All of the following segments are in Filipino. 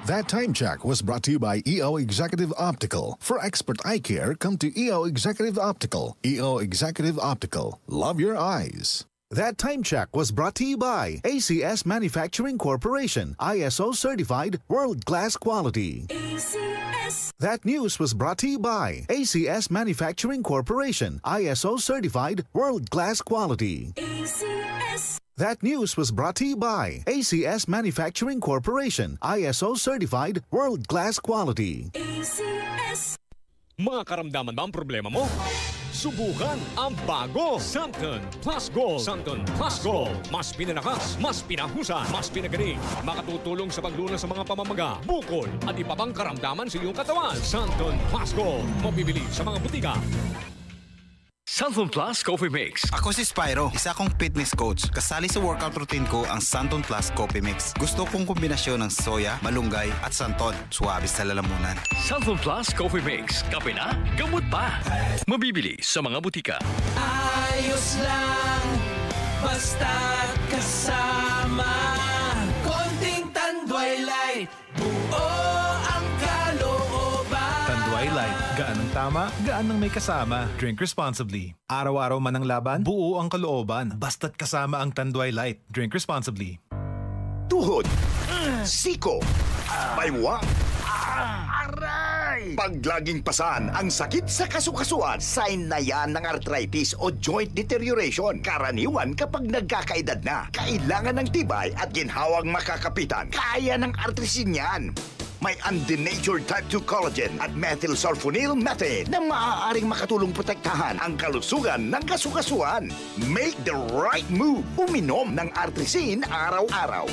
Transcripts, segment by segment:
That time check was brought to you by EO Executive Optical. For expert eye care, come to EO Executive Optical. EO Executive Optical. Love your eyes. That time check was brought to you by ACS Manufacturing Corporation, ISO certified world-class quality. ACS. That news was brought to you by ACS Manufacturing Corporation, ISO certified world-class quality. ACS. That news was brought to you by ACS Manufacturing Corporation, ISO certified world-class quality. ACS. Mga karamdaman ba ang problema mo? Subukan ang bago Santon Plus Gold. Santon Plus Gold. Mas pinalakas, mas pinahusan, mas pinagaling. Makatutulong sa paglunas sa mga pamamaga, bukol at iba pang karamdaman sa iyong katawan. Santon Plus Gold. Mabibili sa mga butika. Santon Plus Coffee Mix. Ako si Spyro, isa kong fitness coach. Kasali sa workout routine ko ang Santon Plus Coffee Mix. Gusto kong kombinasyon ng soya, malunggay at santon. Suwabe sa lalamunan. Santon Plus Coffee Mix. Kape na, gamot pa. Mabibili sa mga butika. Ayos lang, basta kasama. Konting Tanduay Light, buo ang kalooban. Tanduay Light, gaan ng tama, gaan ng may kasama. Drink responsibly. Araw-araw man ang laban, buo ang kalooban. Basta't kasama ang Tanduay Light. Drink responsibly. Tuhod, siko, baywa, aray! Pag laging pasan ang sakit sa kasukasuan, sign na yan ng arthritis o joint deterioration. Karaniwan kapag nagkakaedad na, kailangan ng tibay at ginhawang makakapitan. Kaya ng artrisin yan. May undenatured type 2 collagen at methylsulfonyl methane na maaaring makatulong protektahan ang kalusugan ng kasukasuan. Make the right move. Uminom ng artrisin araw-araw.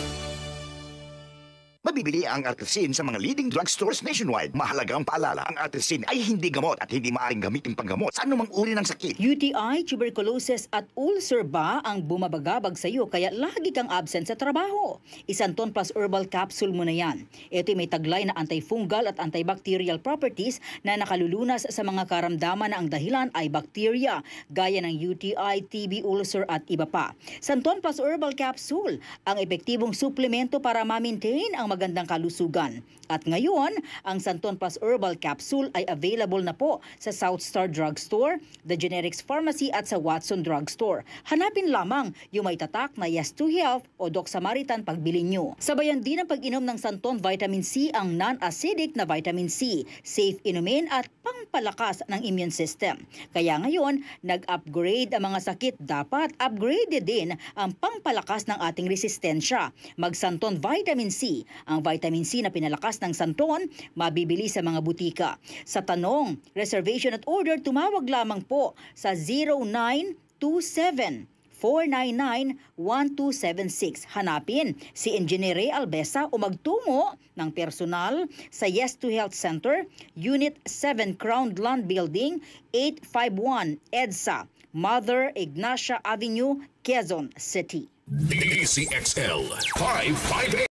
Mabibili ang artrisin sa mga leading drugstores nationwide. Mahalagang paalala, ang artrisin ay hindi gamot at hindi maaaring gamitin panggamot sa anumang uri ng sakit. UTI, tuberculosis at ulcer ba ang bumabagabag sa iyo kaya lagi kang absent sa trabaho? Isanton Plus Herbal Capsule mo na yan. Ito'y may taglay na antifungal at antibacterial properties na nakalulunas sa mga karamdaman na ang dahilan ay bacteria, gaya ng UTI, TB, ulcer at iba pa. Santon Plus Herbal Capsule, ang epektibong suplemento para ma-maintain ang magandang kalusugan. At ngayon, ang Santon Plus Herbal Capsule ay available na po sa South Star Drugstore, The Generics Pharmacy at sa Watson Drugstore. Hanapin lamang yung may tatak na Yes to Health o Doc Samaritan pagbili nyo. Sabayan din ang pag-inom ng Santon Vitamin C ang non-acidic na vitamin C, safe inumin at pangpalakas ng immune system. Kaya ngayon, nag-upgrade ang mga sakit. Dapat upgraded din ang pangpalakas ng ating resistensya. Mag-Santon Vitamin C. Ang vitamin C na pinalakas ng Santon, mabibili sa mga butika. Sa tanong, reservation at order, tumawag lamang po sa 0927-499-1276. Hanapin si Engineer Ray Albesa o magtungo ng personal sa Yes to Health Center, Unit 7 Crown Land Building, 851 EDSA, Mother Ignacia Avenue, Quezon City. DCXL 558.